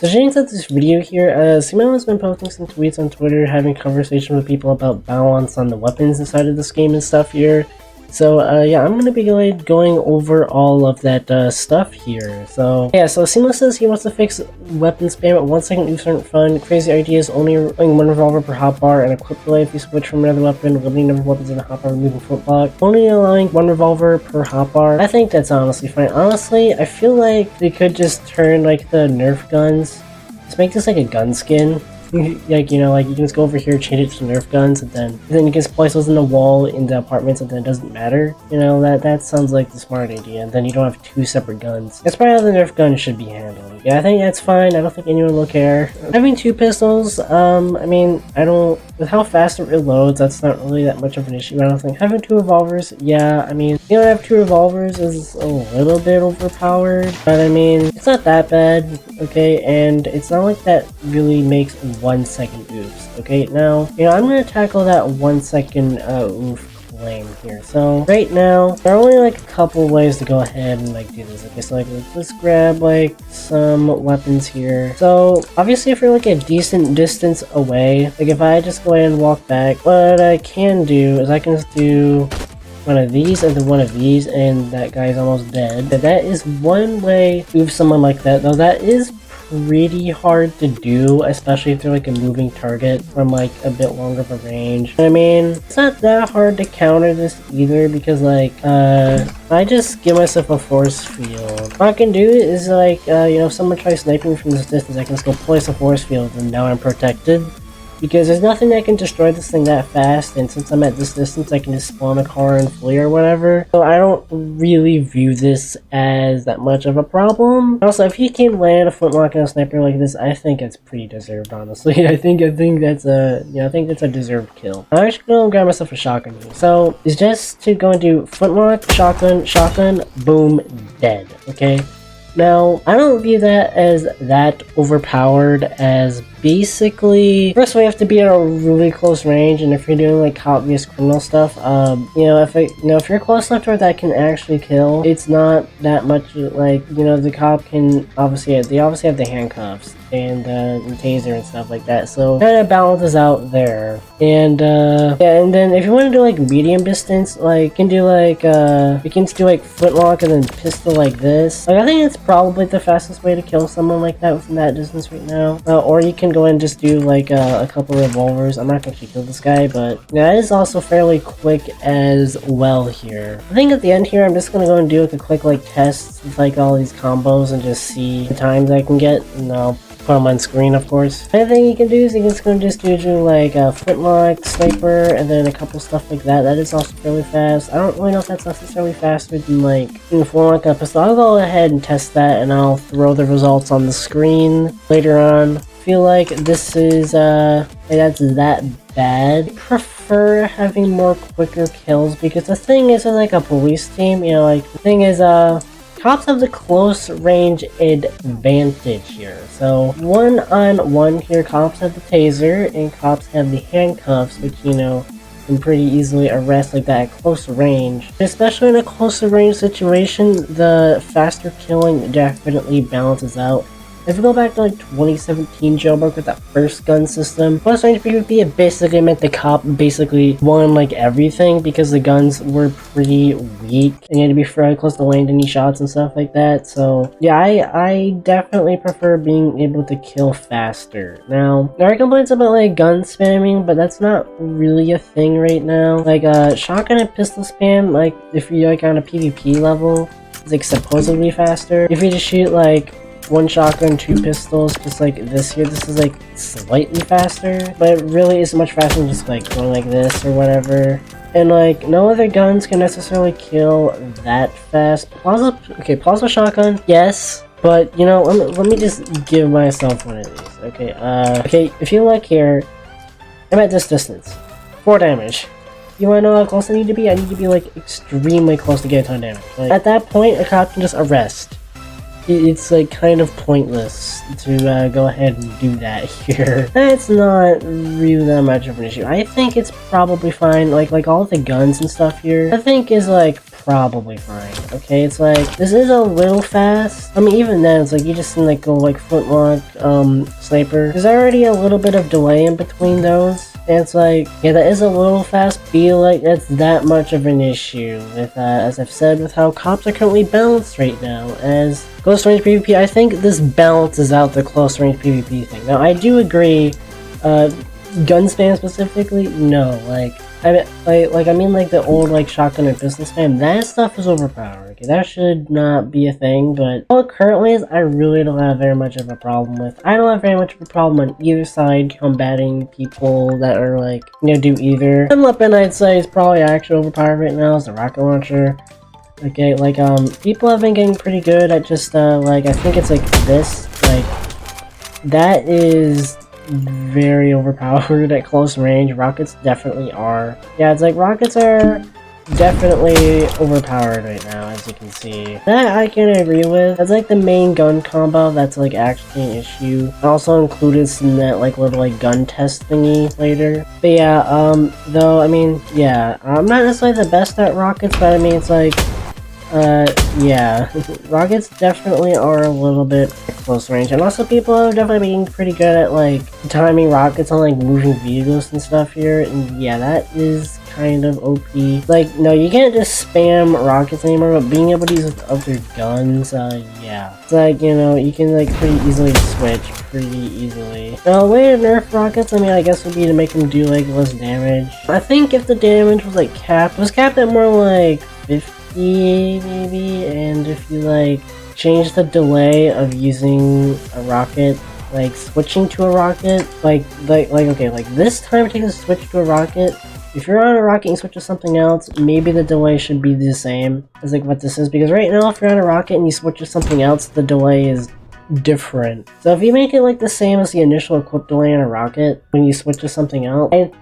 So getting into this video here, Simon has been posting some tweets on Twitter, having conversations with people about balance on the weapons inside of this game and stuff here. So yeah, I'm gonna be going over all of that stuff here. So yeah, so Seamless says he wants to fix weapon spam at 1 second oops aren't fun. Crazy ideas, only running one revolver per hotbar and a quick delay if you switch from another weapon, limiting number of weapons in a hotbar, removing FLINT LOCK. Only allowing one revolver per hotbar. I think that's honestly fine. Honestly, I feel like they could just turn like the Nerf guns, just make this like a gun skin. Like, you know, like you can just go over here, change it to Nerf guns, and then you can splice those in the wall in the apartments, and then it doesn't matter. You know, that sounds like the smart idea, and then you don't have two separate guns. That's probably how the Nerf gun should be handled. Yeah, I think that's fine. I don't think anyone will care. Having two pistols, I mean, with how fast it reloads, that's not really that much of an issue, I don't think. Having two revolvers, yeah, I mean, you know, have two revolvers is a little bit overpowered, but I mean, it's not that bad, okay, and it's not like that really makes 1 second oops. Okay, now, you know, I'm gonna tackle that 1 second oof flame here. So right now there are only like a couple ways to go ahead and like do this. Okay, so like let's grab like some weapons here. So obviously if you're like a decent distance away, like if I just go ahead and walk back, what I can do is I can just do one of these and then one of these, and that guy's almost dead. But that is one way to move someone like that, though that is pretty hard to do, especially if they're like a moving target from like a bit longer of a range. I mean, it's not that hard to counter this either, because like I just give myself a force field. What I can do is like you know, if someone tries sniping from this distance, I can just go place a force field and now I'm protected. Because there's nothing that can destroy this thing that fast, and since I'm at this distance, I can just spawn a car and flee or whatever. So I don't really view this as that much of a problem. Also, if he can land a FLINT LOCK and a sniper like this, I think it's pretty deserved, honestly. I think that's a, yeah, I think that's a deserved kill. I'm actually gonna grab myself a shotgun here. So it's just to go and do FLINT LOCK, shotgun, boom, dead. Okay. Now, I don't view that as that overpowered, as basically, first we have to be at a really close range, and if you're doing like obvious criminal stuff, you know, if you're close enough to where that can actually kill, it's not that much like, you know, the cop can obviously, they obviously have the handcuffs and the taser and stuff like that, so kind of balances out there. And yeah, and then if you want to do like medium distance, like you can do like you can do like FLINT LOCK and then pistol like this. Like I think it's probably the fastest way to kill someone like that within that distance right now. Or you can go and just do like a couple revolvers. I'm not gonna actually kill this guy, but yeah, it is also fairly quick as well here. I think at the end here, I'm just gonna go and do like a quick like test with like all these combos and just see the times I can get, and I'll put them on screen, of course. Another thing you can do is you can just go just do like a FLINT LOCK, sniper, and then a couple stuff like that. That is also fairly fast. I don't really know if that's necessarily faster than like FLINT LOCK and a pistol. I'll go ahead and test that, and I'll throw the results on the screen later on. I feel like this is that's that bad. I prefer having more quicker kills, because the thing is, like a police team, you know, like the thing is cops have the close range advantage here. So 1-on-1 here, cops have the taser and cops have the handcuffs, which, you know, can pretty easily arrest like that at close range. Especially in a closer range situation, the faster killing definitely balances out. If we go back to like 2017 Jailbreak with that first gun system, close range PvP, it basically meant the cop basically won like everything, because the guns were pretty weak and you had to be fairly close to land any shots and stuff like that. So yeah, I definitely prefer being able to kill faster. Now, there are complaints about like gun spamming, but that's not really a thing right now. Like shotgun and pistol spam, like if you're like on a PvP level, it's like supposedly faster. If you just shoot like one shotgun, two pistols, just like this here, this is like slightly faster, but it really isn't much faster than just like going like this or whatever. And like no other guns can necessarily kill that fast. Plasma shotgun, yes, but you know, let me just give myself one of these. Okay, okay, if you look here, I'm at this distance, 4 damage. You wanna know how close I need to be? I need to be like extremely close to get a ton of damage. Like, at that point, a cop can just arrest. It's like kind of pointless to go ahead and do that here. That's not really that much of an issue. I think it's probably fine. Like all the guns and stuff here, I think is like probably fine. Okay, it's like, this is a little fast. I mean, even then, it's like, you just like go like FLINT LOCK, sniper. There's already a little bit of delay in between those. And it's like, yeah, that is a little fast. Feel like that's that much of an issue with, as I've said, with how cops are currently balanced right now. As close range PvP, I think this balances out the close range PvP thing. Now, I do agree, gun spam specifically, no, like I mean like the old like shotgun or pistol spam, that stuff is overpowered. Okay, that should not be a thing, but all it currently is, I really don't have very much of a problem with. I don't have very much of a problem on either side combating people that are like, you know, do either. One weapon I'd say is probably actually overpowered right now is the rocket launcher. Okay, like people have been getting pretty good at just like, I think it's like this, like that is very overpowered at close range. Rockets definitely are. Yeah, it's like rockets are definitely overpowered right now, as you can see. That I can agree with. That's like the main gun combo that's like actually an issue. I also included some that like little like gun test thingy later. But yeah, though, I mean, yeah, I'm not necessarily the best at rockets, but I mean, it's like, yeah, rockets definitely are a little bit close range, and also people are definitely being pretty good at like timing rockets on like moving vehicles and stuff here, and yeah, that is kind of OP. Like, no, you can't just spam rockets anymore, but being able to use other guns, yeah. It's like, you know, you can like pretty easily switch pretty easily. Now, a way to nerf rockets, I mean, I guess would be to make them do like less damage. I think if the damage was like capped, it was capped at more like 50 maybe, and if you like change the delay of using a rocket, like switching to a rocket, like okay, like this time it takes a switch to a rocket. If you're on a rocket and switch to something else, maybe the delay should be the same as like what this is, because right now if you're on a rocket and you switch to something else, the delay is different. So if you make it like the same as the initial equip delay on a rocket when you switch to something else, I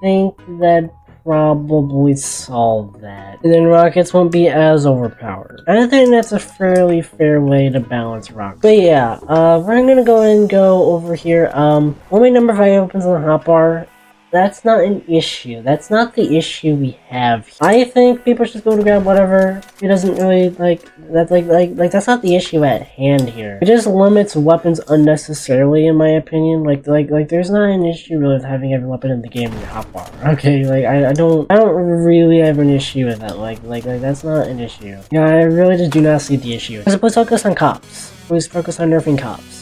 think that probably solve that, and then rockets won't be as overpowered. I think that's a fairly fair way to balance rockets. But yeah, we're gonna go ahead and go over here. Only number 5 opens on the hotbar. That's not an issue. That's not the issue we have. I think people should go to grab whatever. It doesn't really like that's like that's not the issue at hand here. It just limits weapons unnecessarily, in my opinion. Like there's not an issue really with having every weapon in the game in your hotbar. Okay, like I don't really have an issue with that. Like that's not an issue. Yeah, I really just do not see the issue. Because let's focus on cops. Please focus on nerfing cops.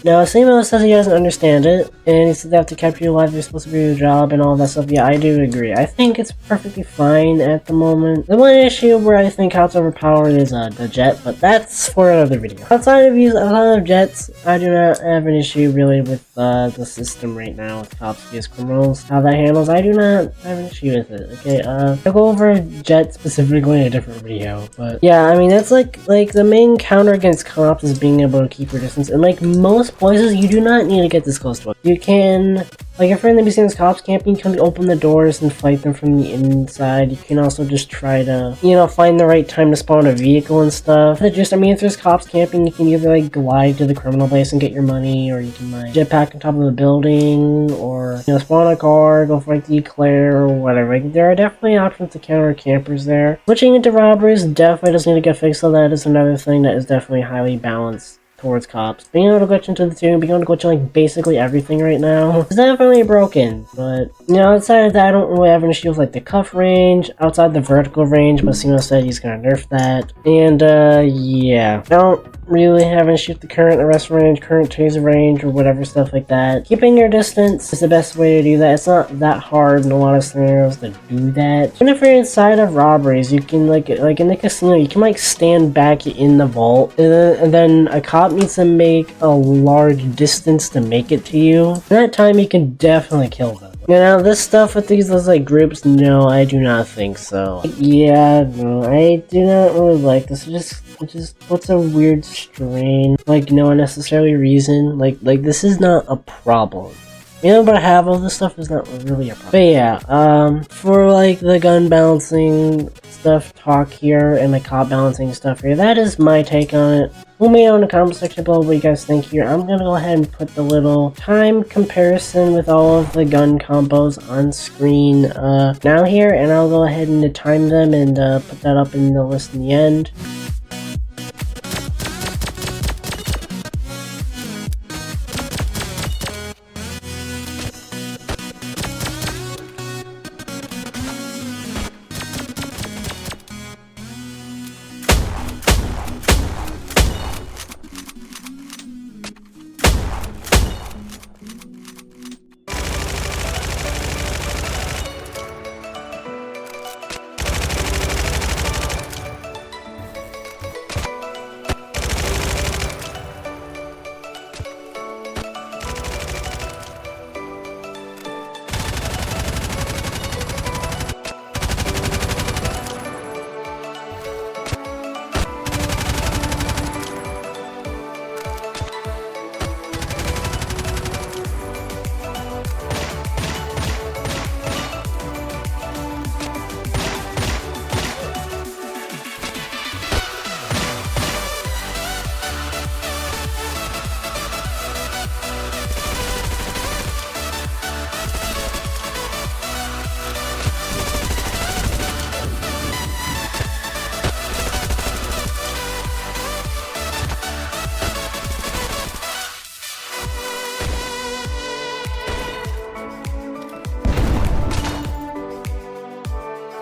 Now, Samuel says he doesn't understand it, and he said they have to capture you alive, you're supposed to do your job, and all that stuff. Yeah, I do agree. I think it's perfectly fine at the moment. The one issue where I think cops overpowered is the jet, but that's for another video. Outside of jets, I do not have an issue really with the system right now with cops vs criminals. How that handles, I do not have an issue with it. Okay, I'll go over jet specifically in a different video, but yeah, I mean, that's like the main counter against cops is being able to keep your distance, and like most places, you do not need to get this close to it. You can, like if you're in the museum's cops camping, you can open the doors and fight them from the inside. You can also just try to, you know, find the right time to spawn a vehicle and stuff. I mean, if there's cops camping, you can either like glide to the criminal base and get your money, or you can like jetpack on top of the building, or, you know, spawn a car, go fight the eclair, or whatever. Like, there are definitely options to counter campers there. Switching into robberies definitely does need to get fixed, so that is another thing that is definitely highly balanced towards cops. Being able to glitch into the tomb, being able to glitch into like basically everything right now is definitely broken, but you know, outside of that, I don't really have an issue with like the cuff range, outside the vertical range, but Simo said he's gonna nerf that, and yeah, I don't really have an issue with the current arrest range, current taser range, or whatever stuff like that. Keeping your distance is the best way to do that. It's not that hard in a lot of scenarios to do that. Even if you're inside of robberies, you can like in the casino, you can like stand back in the vault, and then a cop needs to make a large distance to make it to you. In that time, you can definitely kill them. You know, this stuff with these like groups, no, I do not think so. Yeah, no, I do not really like this. It just puts a weird strain, like no unnecessary reason. Like this is not a problem. Being able to have all this stuff is not really a problem. But yeah, for like the gun balancing stuff talk here and the cop balancing stuff here, that is my take on it. Let me know in the comment section below what you guys think here. I'm gonna go ahead and put the little time comparison with all of the gun combos on screen now here, and I'll go ahead and time them and put that up in the list in the end.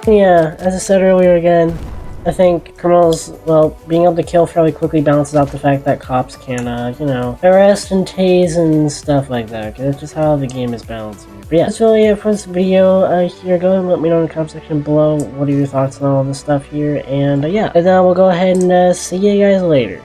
Yeah, as I said earlier again, I think criminals, well, being able to kill fairly quickly balances out the fact that cops can, you know, arrest and tase and stuff like that, because that's just how the game is balanced here. But yeah, that's really it for this video here. Go ahead and let me know in the comment section below what are your thoughts on all this stuff here, and yeah, and then we'll go ahead and see you guys later.